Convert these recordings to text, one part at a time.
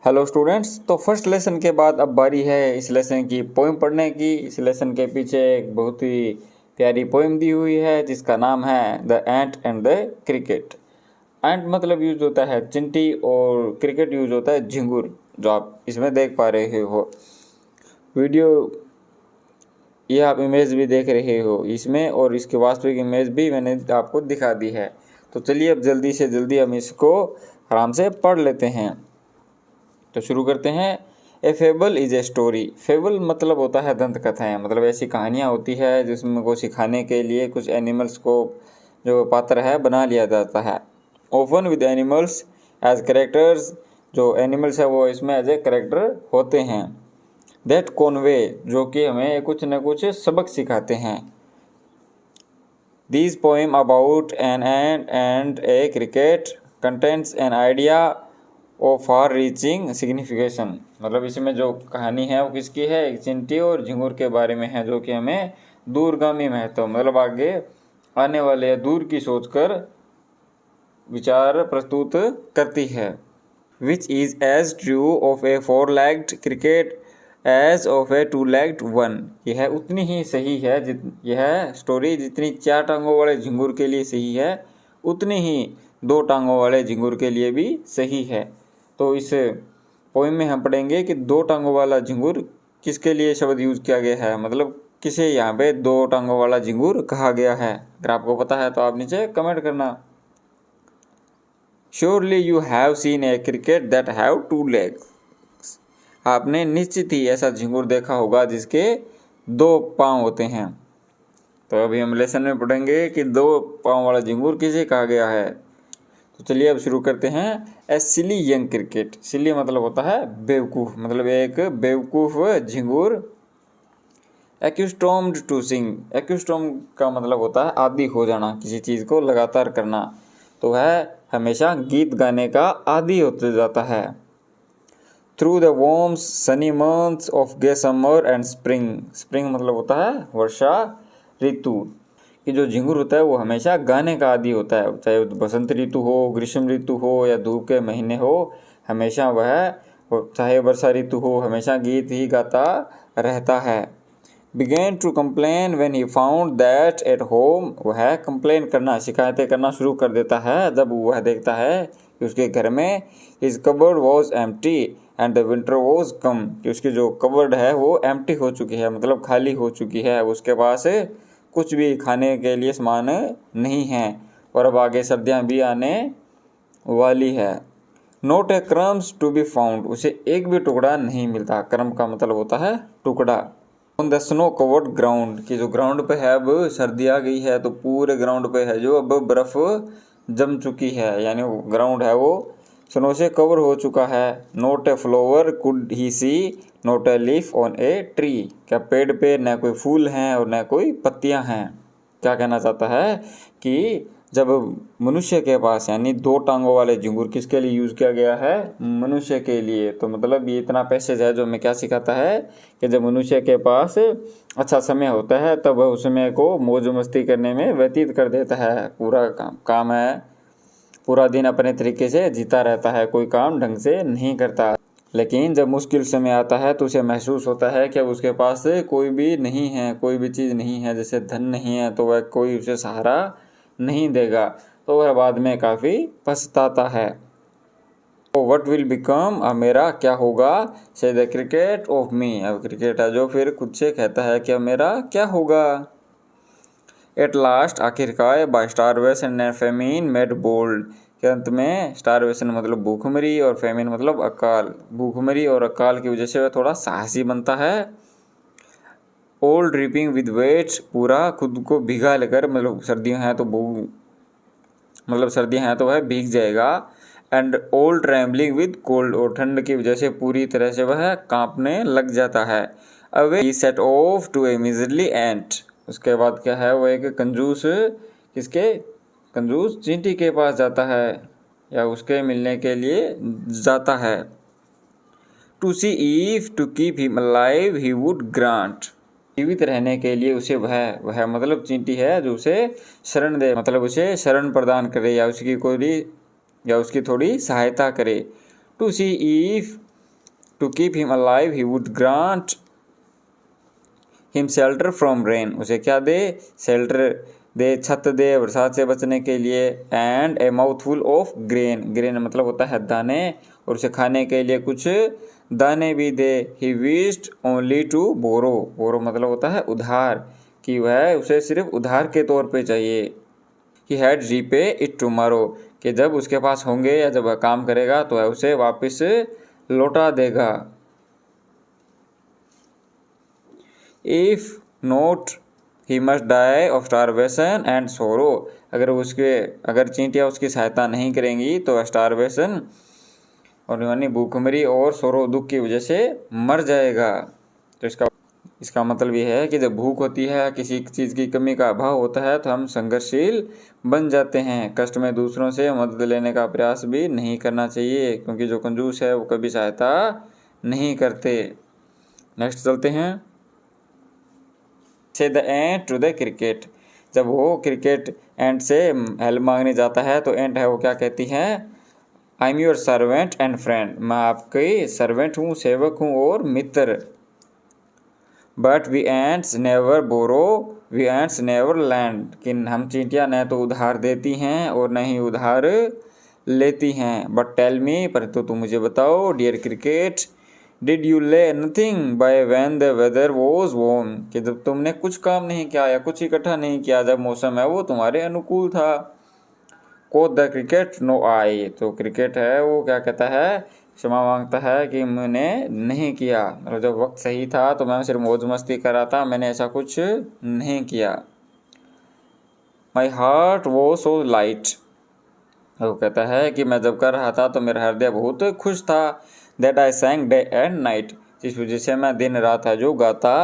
Hello students, तो first lesson के बाद अब बारी है इस लेसन की पोइम पढ़ने की। इस लेसन के पीछे एक बहुत ही प्यारी पोइम दी हुई है जिसका नाम है the ant and the cricket. Ant मतलब यूज होता है चिंटी और क्रिकेट यूज होता है झिंगुर, जो आप इसमें देख पा रहे हो वीडियो। ये आप इमेज भी देख रहे हो इसमें, और इसकी वास्तविक इमेज भी मैंने आपको दिखा दी है। तो चलिए अब जल्दी से जल्दी हम इसको आराम से पढ़ लेते हैं। तो शुरू करते हैं। A fable is a story. Fable मतलब होता है दंत कथाएँ, मतलब ऐसी कहानियाँ होती है जिसमें को सिखाने के लिए कुछ एनिमल्स को जो पात्र है बना लिया जाता है। Open with animals as characters, जो एनिमल्स है वो इसमें एज ए करेक्टर होते हैं। दैट कॉन्वे, जो कि हमें कुछ न कुछ सबक सिखाते हैं। This poem about an ant and A cricket contents an idea of far reaching signification, मतलब इसमें जो कहानी है वो किसकी है, एक चिंटी और झिंगुर के बारे में है, जो कि हमें दूरगामी महत्व मतलब आगे आने वाले या दूर की सोचकर विचार प्रस्तुत करती है। Which is as true of a four legged cricket as of a two legged one. यह उतनी ही सही है यह स्टोरी जितनी चार टांगों वाले झिंगुर के लिए सही है, उतनी ही दो टांगों वाले झिंगुर के लिए भी सही है। तो इस पोएम में हम पढ़ेंगे कि दो टांगों वाला झिंगुर किसके लिए शब्द यूज किया गया है, मतलब किसे यहाँ पे दो टांगों वाला झिंगुर कहा गया है। अगर आपको पता है तो आप नीचे कमेंट करना। Surely you have seen A cricket that have two legs. आपने निश्चित ही ऐसा झिंगुर देखा होगा जिसके दो पाँव होते हैं। तो अभी हम लेसन में पढ़ेंगे कि दो पाँव वाला झिंगुर किसे कहा गया है। तो चलिए अब शुरू करते हैं। ए सिली यंग क्रिकेट। सिली मतलब होता है बेवकूफ़, मतलब एक बेवकूफ़ झिंगुर। एक्यूस्टोम्ड टू सिंग। एक्यूस्टोम का मतलब होता है आदी हो जाना, किसी चीज़ को लगातार करना। तो वह हमेशा गीत गाने का आदी होते जाता है। Through the warms sunny months of gay summer and spring. Spring मतलब होता है वर्षा ऋतु। कि जो झिंगुर होता है वो हमेशा गाने का आदी होता है, चाहे बसंत ऋतु हो, ग्रीष्म ऋतु हो या धूप के महीने हो, हमेशा वह चाहे वर्षा ऋतु हो हमेशा गीत ही गाता रहता है। Began to complain when he found that at home. वह कंप्लेन करना, शिकायतें करना शुरू कर देता है जब वह देखता है कि उसके घर में his cupboard was empty and the winter was कम। कि उसकी जो कबर्ड है वो एम्प्टी हो चुकी है, मतलब खाली हो चुकी है, उसके पास कुछ भी खाने के लिए सामान नहीं है और अब आगे सर्दियाँ भी आने वाली है। Not a crumbs to be found. उसे एक भी टुकड़ा नहीं मिलता। क्रम का मतलब होता है टुकड़ा। On the snow covered ground. कि जो ग्राउंड पे है अब सर्दी आ गई है तो पूरे ग्राउंड पे है जो अब बर्फ़ जम चुकी है, यानी ग्राउंड है वो स्नो से कवर हो चुका है। Not a flower could he see not a leaf on a tree. क्या पेड़ पे न कोई फूल हैं और न कोई पत्तियां हैं। क्या कहना चाहता है कि जब मनुष्य के पास, यानी दो टांगों वाले झिंगुर किसके लिए यूज़ किया गया है, मनुष्य के लिए। तो मतलब ये इतना पैसेज है जो हमें क्या सिखाता है कि जब मनुष्य के पास अच्छा समय होता है तब वह उस समय को मौज मस्ती करने में व्यतीत कर देता है। पूरा काम है, पूरा दिन अपने तरीके से जीता रहता है, कोई काम ढंग से नहीं करता। लेकिन जब मुश्किल समय आता है तो उसे महसूस होता है कि अब उसके पास कोई भी नहीं है, कोई भी चीज़ नहीं है, जैसे धन नहीं है तो वह कोई उसे सहारा नहीं देगा, तो वह बाद में काफ़ी पछताता है। वट विल बिकम, अब मेरा क्या होगा। से द क्रिकेट ऑफ मी। अब क्रिकेट है जो फिर खुद से कहता है कि अब मेरा क्या होगा। एट लास्ट, आखिरकार, by starvation and famine made bold. के अंत में स्टारवेशन मतलब भूखमरी और फेमिन मतलब अकाल। भूखमरी और अकाल की वजह से वह थोड़ा साहसी बनता है। ओल्ड ड्रिपिंग विद वेट, पूरा खुद को भिगा लेकर, मतलब सर्दियाँ हैं तो सर्दियाँ हैं तो वह भीग जाएगा। And old trembling with cold, और ठंड की वजह से पूरी तरह से वह कांपने लग जाता है। Away he set off to a miserly ant. उसके बाद क्या है, वो एक कंजूस, किसके, कंजूस चींटी के पास जाता है या उसके मिलने के लिए जाता है। To see if to keep him alive he would grant. जीवित रहने के लिए उसे वह मतलब चींटी है जो उसे शरण दे, मतलब उसे शरण प्रदान करे या उसकी थोड़ी सहायता करे। To see if to keep him alive he would grant him shelter from rain, उसे क्या दे, शेल्टर दे, छत दे बरसात से बचने के लिए, and A mouthful of grain, grain मतलब होता है दाने, और उसे खाने के लिए कुछ दाने भी दे। He wished only to borrow, borrow मतलब होता है उधार, कि वह उसे सिर्फ उधार के तौर पे चाहिए। He had repay it tomorrow, कि जब उसके पास होंगे या जब वह काम करेगा तो वह उसे वापस लौटा देगा। If not he must die of starvation and sorrow, अगर चींटियाँ उसकी सहायता नहीं करेंगी तो स्टारवेशन और यानी भूखमरी और सोरो दुख की वजह से मर जाएगा। तो इसका मतलब ये है कि जब भूख होती है, किसी चीज़ की कमी का अभाव होता है, तो हम संघर्षशील बन जाते हैं। कष्ट में दूसरों से मदद लेने का प्रयास भी नहीं करना चाहिए, क्योंकि जो कंजूस है वो कभी सहायता नहीं करते। नेक्स्ट चलते हैं। Say the ant to the cricket, जब वो क्रिकेट एंट से हेल्प मांगने जाता है तो एंट है वो क्या कहती है, I am your servant and friend, मैं आपकी सर्वेंट हूँ, सेवक हूँ और मित्र। But we ants never borrow, we ants never lend, कि हम चींटियाँ न तो उधार देती हैं और न ही उधार लेती हैं। बट टेल मी, परंतु तुम मुझे बताओ, dear cricket, did you lay nothing by when the weather was warm, कि जब तुमने कुछ काम नहीं किया या कुछ इकट्ठा नहीं किया जब मौसम है वो तुम्हारे अनुकूल था। कोट द क्रिकेट नो आई, तो क्रिकेट है वो क्या कहता है, क्षमा मांगता है कि मैंने नहीं किया, और जब वक्त सही था तो मैं सिर्फ मौज मस्ती कर रहा था, मैंने ऐसा कुछ नहीं किया। माई हार्ट वो सो लाइट, वो कहता है कि मैं जब कर रहा था तो मेरा हृदय बहुत खुश था। That I सैंग day and night, जिस वजह से मैं दिन रात है जो गाता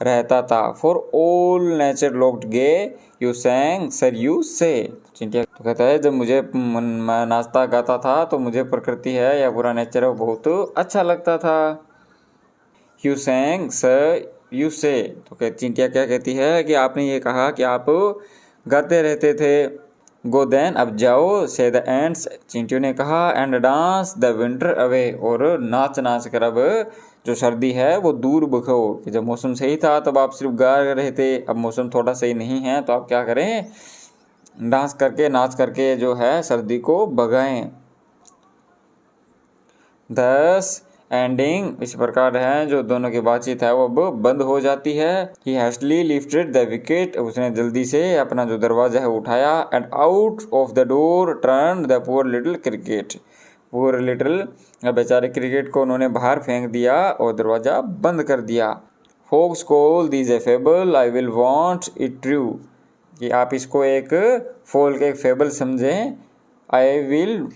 रहता था। For all nature looked gay you sang sir you say, चिंटिया तो कहता है जब मैं नाचता गाता था तो मुझे प्रकृति है या पूरा नेचर है बहुत अच्छा लगता था। यू सैंग सर यू से, तो चिंटिया क्या कहती है कि आपने ये कहा कि आप गाते रहते थे। गो देन, अब जाओ, से द एंड्स, चिंटियों ने कहा, and dance the winter away, और नाच नाच कर अब जो सर्दी है वो दूर भगाओ। कि जब मौसम सही था तब आप सिर्फ गा रहे थे, अब मौसम थोड़ा सही नहीं है तो आप क्या करें, डांस करके नाच करके जो है सर्दी को भगाएं। दस एंडिंग, इस प्रकार है जो दोनों की बातचीत है वो अब बंद हो जाती है। ही हैस्टली लिफ्टेड द विकेट, उसने जल्दी से अपना जो दरवाजा है उठाया। And out of the door turn the poor little cricket, poor little बेचारे क्रिकेट को उन्होंने बाहर फेंक दिया और दरवाजा बंद कर दिया। Folks call this a fable, I will warrant it true, कि आप इसको एक फोल के एक फेबल समझें, I will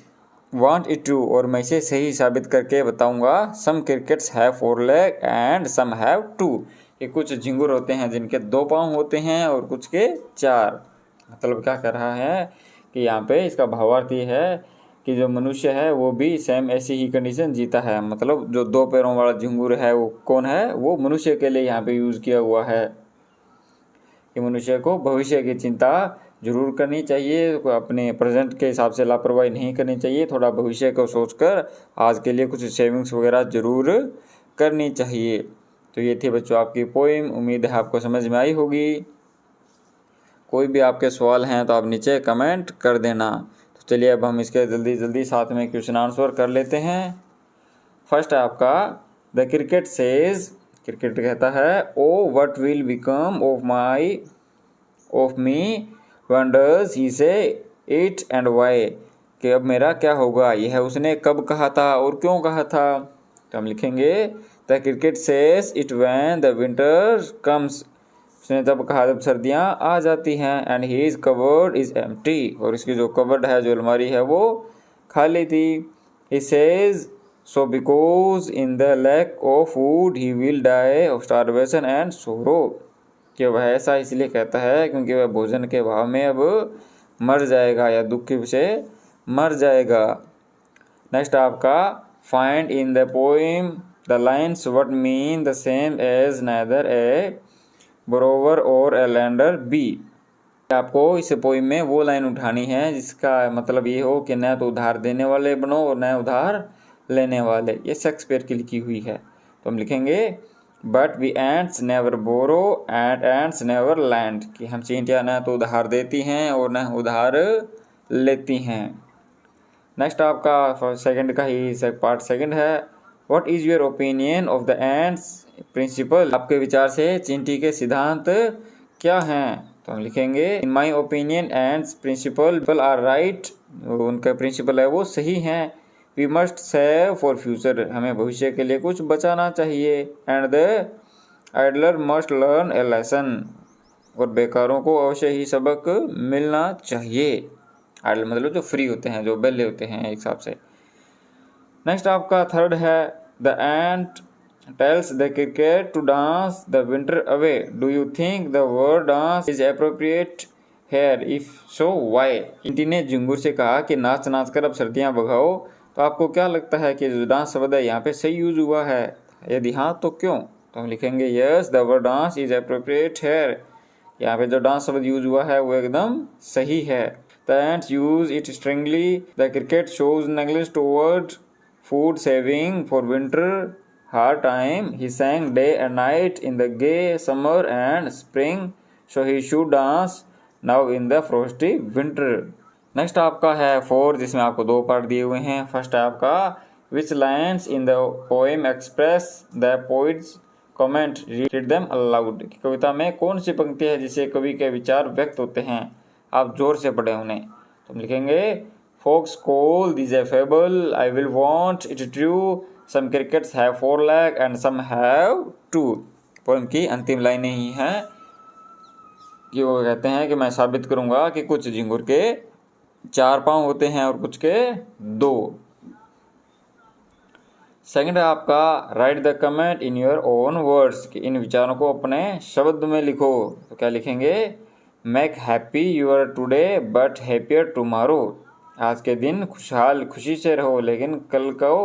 warrant it true, और मैं इसे सही साबित करके बताऊंगा। Some crickets have 4 leg and some have 2, कि कुछ झिंगुर होते हैं जिनके 2 पाँव होते हैं और कुछ के 4। मतलब क्या कर रहा है कि यहाँ पे इसका भावार्थ ये है कि जो मनुष्य है वो भी सेम ऐसी ही कंडीशन जीता है। मतलब जो 2 पैरों वाला झिंगुर है वो कौन है, वो मनुष्य के लिए यहाँ पे यूज़ किया हुआ है कि मनुष्य को भविष्य की चिंता जरूर करनी चाहिए, अपने प्रेजेंट के हिसाब से लापरवाही नहीं करनी चाहिए, थोड़ा भविष्य को सोचकर आज के लिए कुछ सेविंग्स वगैरह ज़रूर करनी चाहिए। तो ये थी बच्चों आपकी पोइम, उम्मीद है आपको समझ में आई होगी। कोई भी आपके सवाल हैं तो आप नीचे कमेंट कर देना। तो चलिए अब हम इसके जल्दी साथ में क्वेश्चन आंसर कर लेते हैं। फर्स्ट है आपका, द क्रिकेट सेज, क्रिकेट कहता है, oh what will become of me when does he से इट एंड व्हाई, कि अब मेरा क्या होगा, यह उसने कब कहा था और क्यों कहा था। तो हम लिखेंगे the cricket says it when the winter comes, उसने तब कहा जब सर्दियाँ आ जाती हैं। And he is covered is empty, और इसकी जो कवर्ड है जो अलमारी है वो खाली थी। He says so because in the lack of food he will die of starvation and sorrow, कि वह ऐसा इसलिए कहता है क्योंकि वह भोजन के अभाव में अब मर जाएगा या दुख से मर जाएगा। नेक्स्ट आपका, find in the poem the lines what mean the same as neither a borrower or a lander B, आपको इस पोइम में वो लाइन उठानी है जिसका मतलब ये हो कि न तो उधार देने वाले बनो और न उधार लेने वाले। ये शेक्सपियर की लिखी हुई है। तो हम लिखेंगे but we ants never borrow and ants never lend, कि हम चींटियाँ न तो उधार देती हैं और न उधार लेती हैं। नेक्स्ट आपका सेकंड का ही पार्ट सेकंड है। What is your opinion of the ants principle, आपके विचार से चींटी के सिद्धांत क्या हैं? तो हम लिखेंगे in my opinion ants principle are right, उनका प्रिंसिपल है वो सही हैं। We must save for future, हमें भविष्य के लिए कुछ बचाना चाहिए। And the idler must learn a lesson, और बेकारों को अवश्य ही सबक मिलना चाहिए। आइडल मतलब जो फ्री होते हैं, जो बेले होते हैं एक हिसाब से। नेक्स्ट आपका थर्ड है the ant tells the cricket to dance the winter away, do you think the word dance is appropriate here, if so why. चींटी ने झिंगुर से कहा कि नाच नाच कर अब सर्दियाँ भगाओ, तो आपको क्या लगता है कि जो डांस शब्द है यहाँ पे सही यूज हुआ है? यदि हाँ तो क्यों? तो हम लिखेंगे yes the word dance is appropriate here, यहाँ पे जो डांस शब्द यूज हुआ है वो एकदम सही है। The ants use it strongly, the cricket shows neglect toward food saving for winter hard time, he sang day and night in the gay summer and spring, so he should dance now in the frosty winter। Next आपका है 4, जिसमें आपको 2 part दिए हुए हैं। First है आपका which lines in the poem express the poet's comment, read them aloud, कविता में कौन सी पंक्ति है जिसे कवि के विचार व्यक्त होते हैं, आप जोर से पढ़ें उन्हें। तो हम लिखेंगे folks call this a fable, I will want it true, some crickets have 4 legs and some have 2। Poem की अंतिम लाइनें ही हैं कि वो कहते हैं कि मैं साबित करूंगा कि कुछ झिंगुर के 4 पांव होते हैं और कुछ के 2। सेकंड है आपका right the comment in your own words, कि इन विचारों को अपने शब्द में लिखो। तो क्या लिखेंगे make happy your today but happier tomorrow, आज के दिन खुशहाल खुशी से रहो लेकिन कल को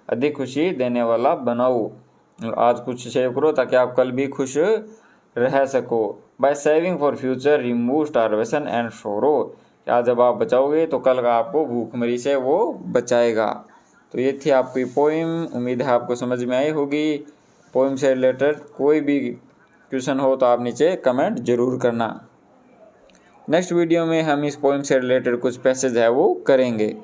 अधिक खुशी देने वाला बनाओ। आज कुछ सेव करो ताकि आप कल भी खुश रह सको। By saving for future remove starvation and sorrow, आज जब आप बचाओगे तो कल का आपको भूखमरी से वो बचाएगा। तो ये थी आपकी पोइम, उम्मीद है आपको समझ में आई होगी। पोइम से रिलेटेड कोई भी क्वेश्चन हो तो आप नीचे कमेंट जरूर करना। नेक्स्ट वीडियो में हम इस पोइम से रिलेटेड कुछ पैसेज है वो करेंगे।